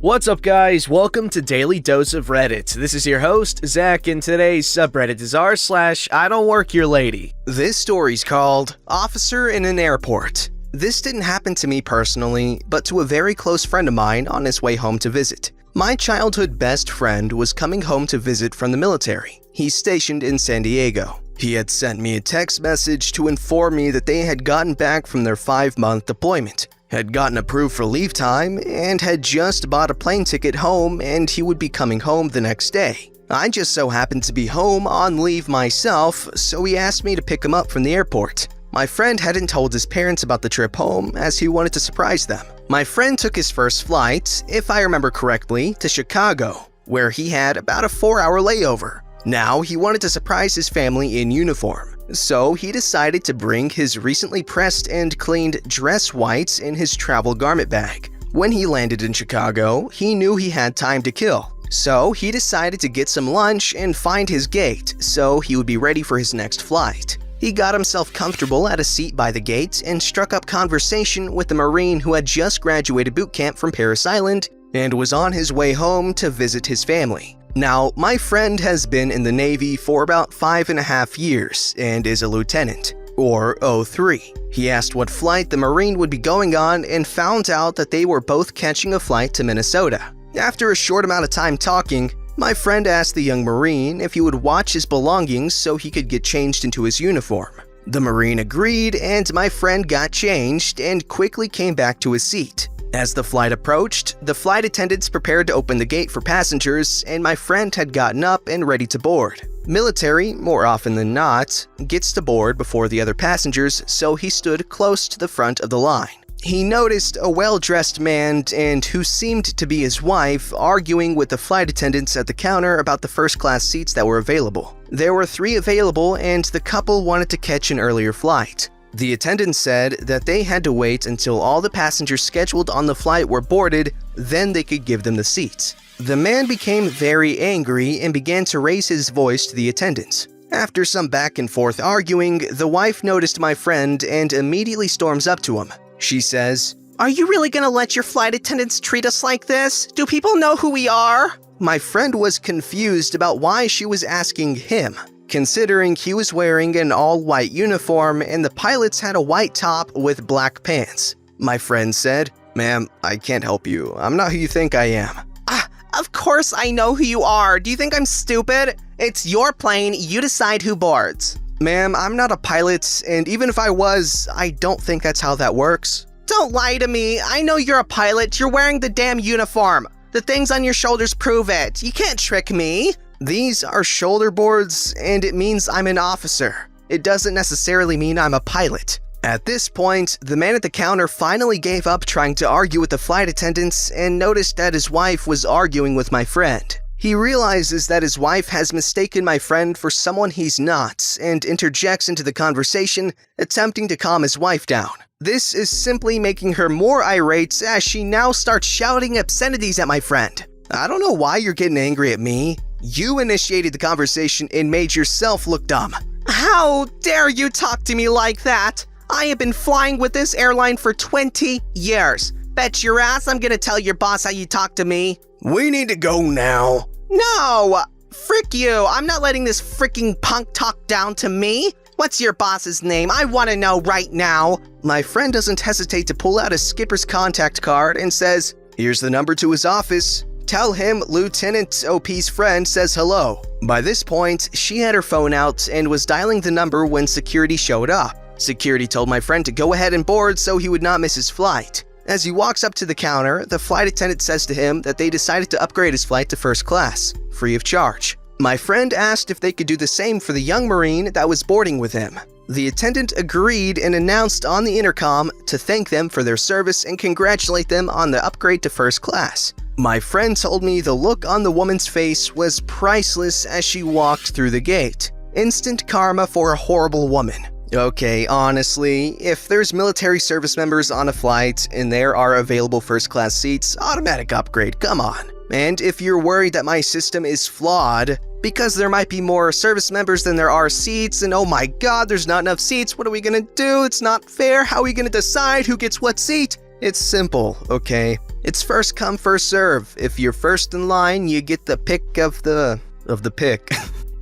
What's up, guys? Welcome to Daily Dose of Reddit. This is your host, Zach, and today's subreddit is r/IDontWorkHereLady. This story's called Officer in an Airport. This didn't happen to me personally, but to a very close friend of mine on his way home to visit. My childhood best friend was coming home to visit from the military. He's stationed in San Diego. He had sent me a text message to inform me that they had gotten back from their 5-month deployment, had gotten approved for leave time, and had just bought a plane ticket home, and he would be coming home the next day. I just so happened to be home on leave myself, so he asked me to pick him up from the airport. My friend hadn't told his parents about the trip home as he wanted to surprise them. My friend took his first flight, if I remember correctly, to Chicago, where he had about a 4-hour layover. Now he wanted to surprise his family in uniform. So he decided to bring his recently pressed and cleaned dress whites in his travel garment bag. When he landed in Chicago, he knew he had time to kill. So he decided to get some lunch and find his gate so he would be ready for his next flight. He got himself comfortable at a seat by the gate and struck up conversation with a Marine who had just graduated boot camp from Parris Island and was on his way home to visit his family. Now, my friend has been in the Navy for about 5.5 years and is a lieutenant, or O3. He asked what flight the Marine would be going on and found out that they were both catching a flight to Minnesota. After a short amount of time talking, my friend asked the young Marine if he would watch his belongings so he could get changed into his uniform. The Marine agreed, and my friend got changed and quickly came back to his seat. As the flight approached, the flight attendants prepared to open the gate for passengers, and my friend had gotten up and ready to board. Military, more often than not, gets to board before the other passengers, so he stood close to the front of the line. He noticed a well-dressed man and who seemed to be his wife arguing with the flight attendants at the counter about the first-class seats that were available. There were 3 available, and the couple wanted to catch an earlier flight. The attendant said that they had to wait until all the passengers scheduled on the flight were boarded, then they could give them the seats. The man became very angry and began to raise his voice to the attendants. After some back and forth arguing, the wife noticed my friend and immediately storms up to him. She says, "Are you really gonna let your flight attendants treat us like this? Do people know who we are?" My friend was confused about why she was asking him, considering he was wearing an all-white uniform and the pilots had a white top with black pants. My friend said, "Ma'am, I can't help you. I'm not who you think I am." Of course I know who you are. Do you think I'm stupid? It's your plane, you decide who boards. "Ma'am, I'm not a pilot, and even if I was, I don't think that's how that works." Don't lie to me. I know you're a pilot. You're wearing the damn uniform. The things on your shoulders prove it. You can't trick me. "These are shoulder boards, and it means I'm an officer. It doesn't necessarily mean I'm a pilot." At this point, the man at the counter finally gave up trying to argue with the flight attendants and noticed that his wife was arguing with my friend. He realizes that his wife has mistaken my friend for someone he's not and interjects into the conversation, attempting to calm his wife down. This is simply making her more irate as she now starts shouting obscenities at my friend. "I don't know why you're getting angry at me. You initiated the conversation and made yourself look dumb." How dare you talk to me like that? I have been flying with this airline for 20 years. Bet your ass I'm gonna tell your boss how you talk to me. "We need to go now." No! Frick you! I'm not letting this freaking punk talk down to me. What's your boss's name? I want to know right now. My friend doesn't hesitate to pull out a skipper's contact card and says, "Here's the number to his office. Tell him Lieutenant OP's friend says hello." By this point, she had her phone out and was dialing the number when security showed up. Security told my friend to go ahead and board so he would not miss his flight. As he walks up to the counter, the flight attendant says to him that they decided to upgrade his flight to first class, free of charge. My friend asked if they could do the same for the young Marine that was boarding with him. The attendant agreed and announced on the intercom to thank them for their service and congratulate them on the upgrade to first class. My friend told me the look on the woman's face was priceless as she walked through the gate. Instant karma for a horrible woman. Okay, honestly, if there's military service members on a flight and there are available first-class seats, automatic upgrade, come on. And if you're worried that my system is flawed, because there might be more service members than there are seats, and oh my god, there's not enough seats, what are we gonna do? It's not fair, how are we gonna decide who gets what seat? It's simple, okay? It's first come, first serve. If you're first in line, you get the pick of the pick.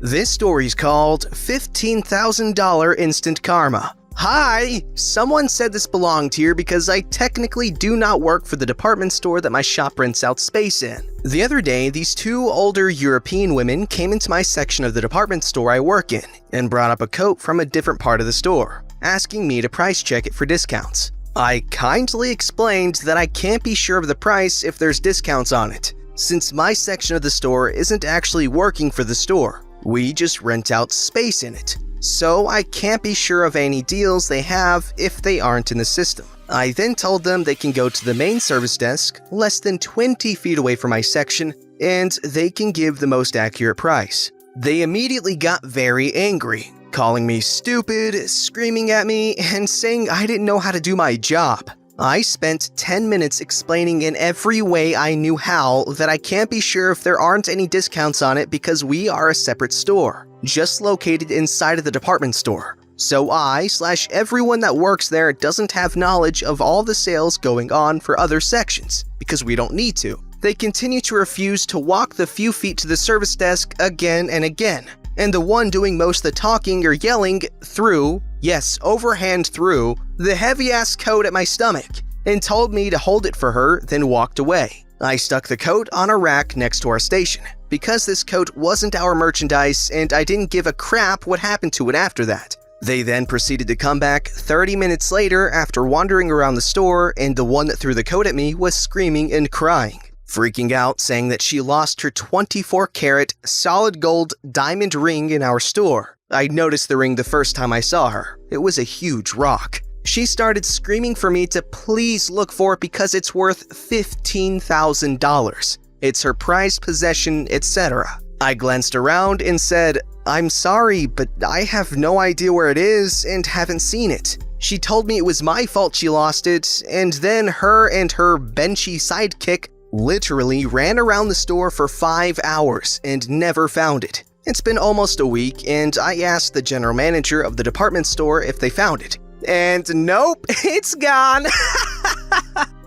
This story's called $15,000 Instant Karma. Hi! Someone said this belonged here because I technically do not work for the department store that my shop rents out space in. The other day, these two older European women came into my section of the department store I work in and brought up a coat from a different part of the store, asking me to price check it for discounts. I kindly explained that I can't be sure of the price if there's discounts on it, since my section of the store isn't actually working for the store. We just rent out space in it. So I can't be sure of any deals they have if they aren't in the system. I then told them they can go to the main service desk, less than 20 feet away from my section, and they can give the most accurate price. They immediately got very angry, calling me stupid, screaming at me, and saying I didn't know how to do my job. I spent 10 minutes explaining in every way I knew how that I can't be sure if there aren't any discounts on it because we are a separate store, just located inside of the department store. So I/everyone that works there doesn't have knowledge of all the sales going on for other sections, because we don't need to. They continue to refuse to walk the few feet to the service desk again and again. And the one doing most of the talking or yelling threw, yes, overhand threw, the heavy-ass coat at my stomach and told me to hold it for her, then walked away. I stuck the coat on a rack next to our station, because this coat wasn't our merchandise and I didn't give a crap what happened to it after that. They then proceeded to come back 30 minutes later after wandering around the store, and the one that threw the coat at me was screaming and crying, freaking out, saying that she lost her 24-karat solid gold diamond ring in our store. I noticed the ring the first time I saw her. It was a huge rock. She started screaming for me to please look for it because it's worth $15,000. It's her prized possession, etc. I glanced around and said, "I'm sorry, but I have no idea where it is and haven't seen it." She told me it was my fault she lost it, and then her and her benchy sidekick literally ran around the store for 5 hours and never found it. It's been almost a week, and I asked the general manager of the department store if they found it. And nope, it's gone.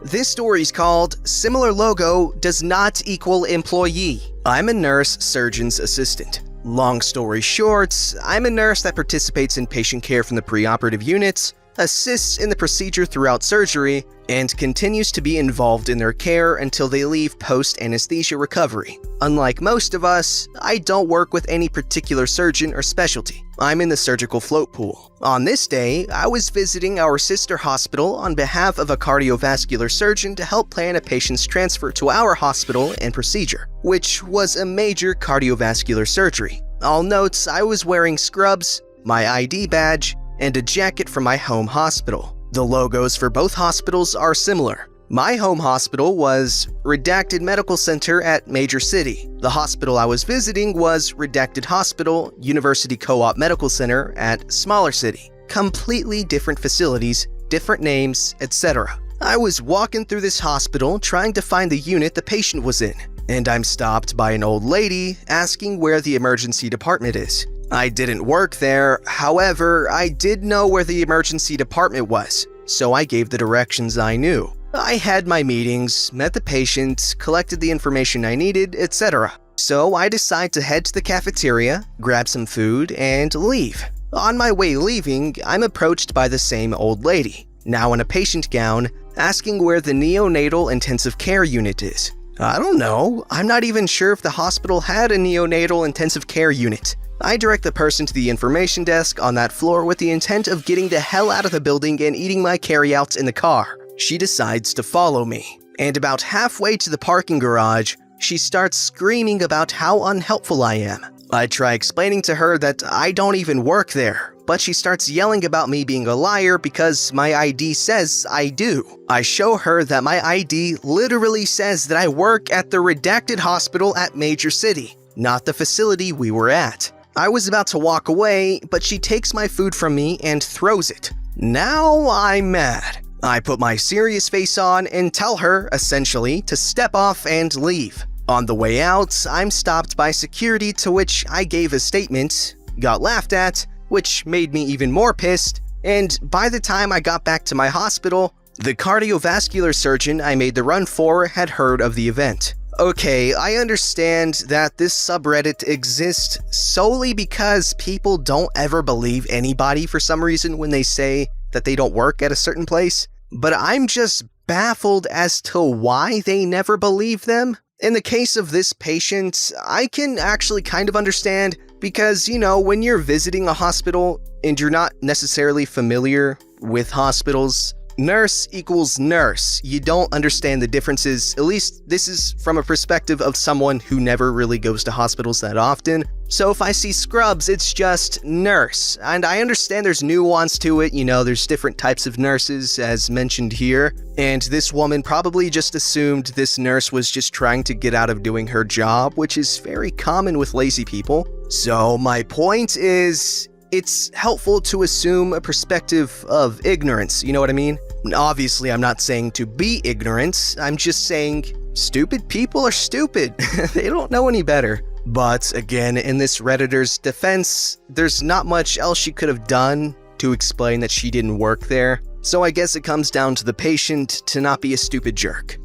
This story's called Similar Logo Does Not Equal Employee. I'm a nurse surgeon's assistant. Long story short, I'm a nurse that participates in patient care from the preoperative units, assists in the procedure throughout surgery, and continues to be involved in their care until they leave post-anesthesia recovery. Unlike most of us, I don't work with any particular surgeon or specialty. I'm in the surgical float pool. On this day, I was visiting our sister hospital on behalf of a cardiovascular surgeon to help plan a patient's transfer to our hospital and procedure, which was a major cardiovascular surgery. I'll note I was wearing scrubs, my ID badge, and a jacket from my home hospital. The logos for both hospitals are similar. My home hospital was Redacted Medical Center at Major City. The hospital I was visiting was Redacted Hospital, University Co-op Medical Center at Smaller City. Completely different facilities, different names, etc. I was walking through this hospital trying to find the unit the patient was in, and I'm stopped by an old lady asking where the emergency department is. I didn't work there, however, I did know where the emergency department was, so I gave the directions I knew. I had my meetings, met the patient, collected the information I needed, etc. So I decide to head to the cafeteria, grab some food, and leave. On my way leaving, I'm approached by the same old lady, now in a patient gown, asking where the neonatal intensive care unit is. I don't know, I'm not even sure if the hospital had a neonatal intensive care unit. I direct the person to the information desk on that floor with the intent of getting the hell out of the building and eating my carryouts in the car. She decides to follow me, and about halfway to the parking garage, she starts screaming about how unhelpful I am. I try explaining to her that I don't even work there, but she starts yelling about me being a liar because my ID says I do. I show her that my ID literally says that I work at the Redacted Hospital at Major City, not the facility we were at. I was about to walk away, but she takes my food from me and throws it. Now I'm mad. I put my serious face on and tell her, essentially, to step off and leave. On the way out, I'm stopped by security, to which I gave a statement, got laughed at, which made me even more pissed, and by the time I got back to my hospital, The cardiovascular surgeon I made the run for had heard of the event. Okay, I understand that this subreddit exists solely because people don't ever believe anybody for some reason when they say that they don't work at a certain place, but I'm just baffled as to why they never believe them. In the case of this patient, I can actually kind of understand because, when you're visiting a hospital and you're not necessarily familiar with hospitals, nurse equals nurse. You don't understand the differences. At least this is from a perspective of someone who never really goes to hospitals that often. So if I see scrubs, it's just nurse. And I understand there's nuance to it. There's different types of nurses as mentioned here. And this woman probably just assumed this nurse was just trying to get out of doing her job, which is very common with lazy people. So my point is, it's helpful to assume a perspective of ignorance, you know what I mean? Obviously, I'm not saying to be ignorant, I'm just saying stupid people are stupid. They don't know any better. But again, in this Redditor's defense, there's not much else she could have done to explain that she didn't work there. So I guess it comes down to the patient to not be a stupid jerk.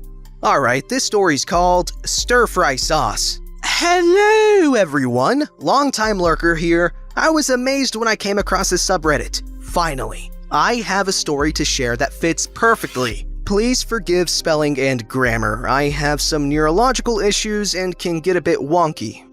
Alright, this story's called Stir Fry Sauce. Hello everyone, long-time lurker here. I was amazed when I came across this subreddit. Finally, I have a story to share that fits perfectly. Please forgive spelling and grammar. I have some neurological issues and can get a bit wonky.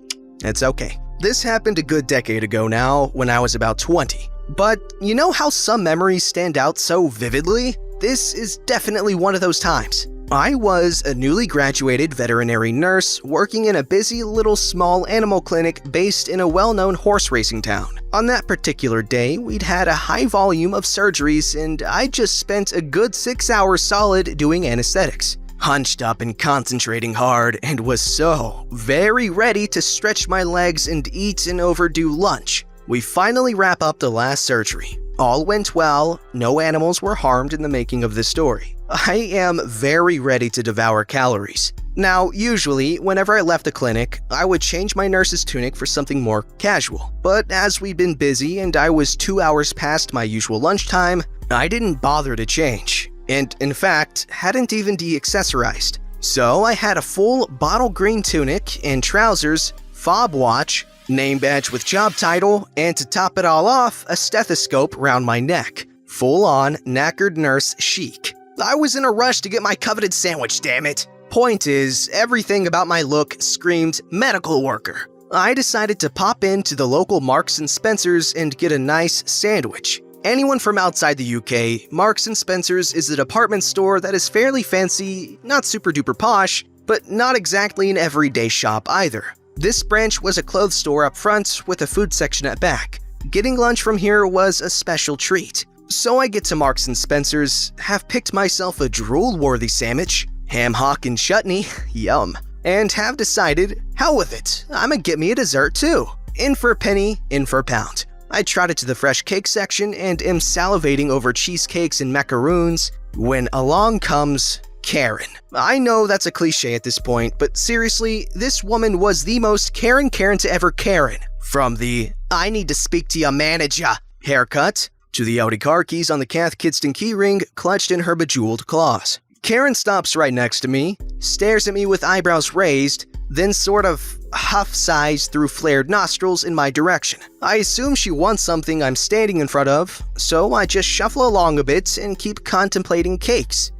It's okay. This happened a good decade ago now, when I was about 20. But you know how some memories stand out so vividly? This is definitely one of those times. I was a newly graduated veterinary nurse working in a busy little small animal clinic based in a well-known horse racing town. On that particular day, we'd had a high volume of surgeries and I just spent a good 6 hours solid doing anesthetics. Hunched up and concentrating hard and was so very ready to stretch my legs and eat an overdue lunch. We finally wrap up the last surgery. All went well, no animals were harmed in the making of this story. I am very ready to devour calories. Now, usually, whenever I left the clinic, I would change my nurse's tunic for something more casual. But as we'd been busy and I was 2 hours past my usual lunchtime, I didn't bother to change. And in fact, hadn't even de-accessorized. So I had a full bottle green tunic and trousers, fob watch, name badge with job title, and to top it all off, a stethoscope round my neck. Full-on knackered nurse chic. I was in a rush to get my coveted sandwich, damn it. Point is, everything about my look screamed medical worker. I decided to pop into the local Marks & Spencer's and get a nice sandwich. Anyone from outside the UK, Marks & Spencer's is a department store that is fairly fancy, not super duper posh, but not exactly an everyday shop either. This branch was a clothes store up front with a food section at back. Getting lunch from here was a special treat. So I get to Marks & Spencer's, have picked myself a drool-worthy sandwich, ham hock and chutney, yum, and have decided, hell with it, I'ma get me a dessert too. In for a penny, in for a pound. I trotted to the fresh cake section and am salivating over cheesecakes and macaroons when along comes Karen. I know that's a cliche at this point, but seriously, this woman was the most Karen to ever Karen. From the, I need to speak to your manager haircut, to the Audi car keys on the Cath Kidston keyring clutched in her bejeweled claws. Karen stops right next to me, stares at me with eyebrows raised, then sort of huff-sighs through flared nostrils in my direction. I assume she wants something I'm standing in front of, so I just shuffle along a bit and keep contemplating cakes.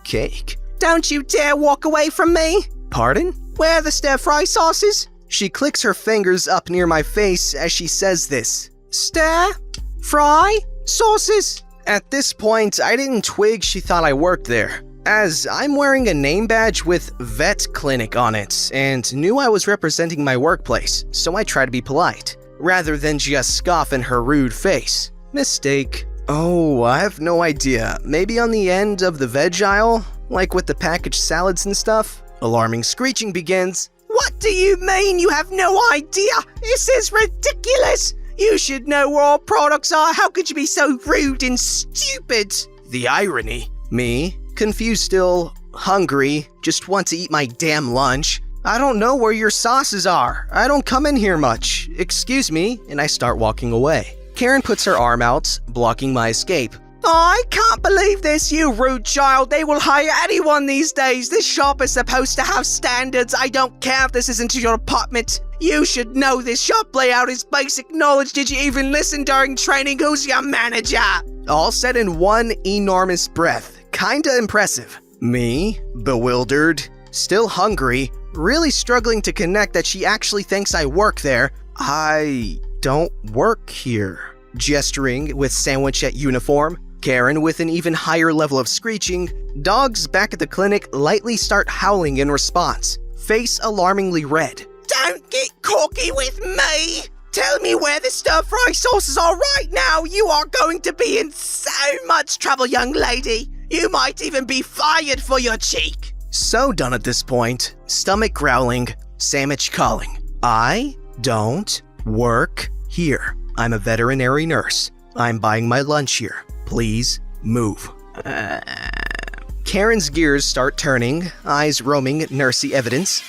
Cake. Don't you dare walk away from me! Pardon? Where are the stir-fry sauces? She clicks her fingers up near my face as she says this. Stir-fry sauces? At this point, I didn't twig she thought I worked there, as I'm wearing a name badge with Vet Clinic on it, and knew I was representing my workplace, so I try to be polite, rather than just scoff in her rude face. Mistake. Oh, I have no idea. Maybe on the end of the veg aisle? Like with the packaged salads and stuff? Alarming screeching begins. What do you mean you have no idea? This is ridiculous! You should know where all products are. How could you be so rude and stupid? The irony. Me, confused still, hungry, just want to eat my damn lunch. I don't know where your sauces are. I don't come in here much. Excuse me, and I start walking away. Karen puts her arm out, blocking my escape. I can't believe this, you rude child. They will hire anyone these days. This shop is supposed to have standards. I don't care if this isn't your apartment. You should know this shop layout is basic knowledge. Did you even listen during training? Who's your manager? All said in one enormous breath. Kinda impressive. Me, bewildered, still hungry, really struggling to connect that she actually thinks I work there. I don't work here. Gesturing with sandwich at uniform. Karen with an even higher level of screeching. Dogs back at the clinic lightly start howling in response. Face alarmingly red. Don't get cocky with me! Tell me where the stir-fry sauces are right now! You are going to be in so much trouble, young lady! You might even be fired for your cheek! So done at this point. Stomach growling. Sandwich calling. I don't work here. I'm a veterinary nurse. I'm buying my lunch here. Please move. Karen's gears start turning, eyes roaming nursey evidence.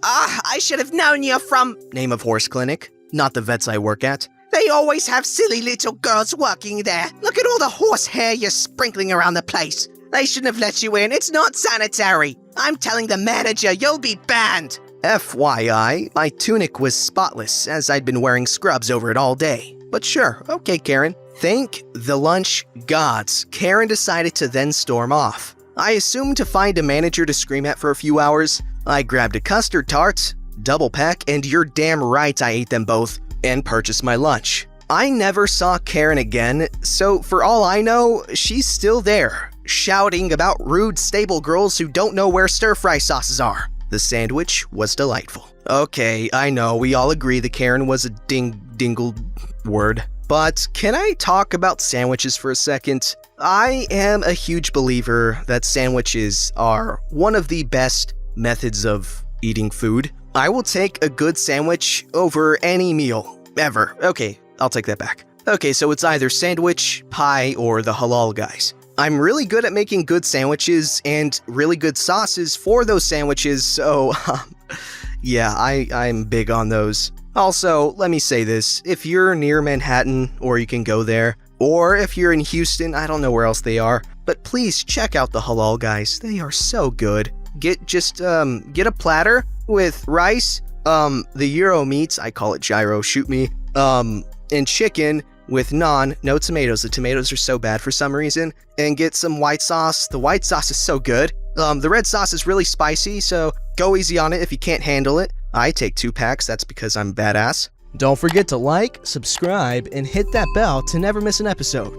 I should have known you're from... Name of horse clinic, not the vets I work at. They always have silly little girls working there. Look at all the horse hair you're sprinkling around the place. They shouldn't have let you in. It's not sanitary. I'm telling the manager you'll be banned. FYI, my tunic was spotless as I'd been wearing scrubs over it all day. But sure, okay Karen. Thank the lunch gods. Karen decided to then storm off. I assumed to find a manager to scream at for a few hours. I grabbed a custard tart, double pack, and you're damn right I ate them both, and purchased my lunch. I never saw Karen again, so for all I know, she's still there, shouting about rude stable girls who don't know where stir-fry sauces are. The sandwich was delightful. Okay, I know, we all agree that Karen was a dingle word. But can I talk about sandwiches for a second? I am a huge believer that sandwiches are one of the best methods of eating food. I will take a good sandwich over any meal, ever. Okay, I'll take that back. Okay, so it's either sandwich, pie, or the halal guys. I'm really good at making good sandwiches and really good sauces for those sandwiches, so yeah, I'm big on those. Also, let me say this, if you're near Manhattan, or you can go there, or if you're in Houston, I don't know where else they are, but please check out the halal guys, they are so good. Get a platter with rice, the gyro meats, I call it gyro, shoot me, and chicken with naan, no tomatoes, the tomatoes are so bad for some reason, and get some white sauce, the white sauce is so good. The red sauce is really spicy, so go easy on it if you can't handle it. I take 2 packs, that's because I'm badass. Don't forget to like, subscribe, and hit that bell to never miss an episode.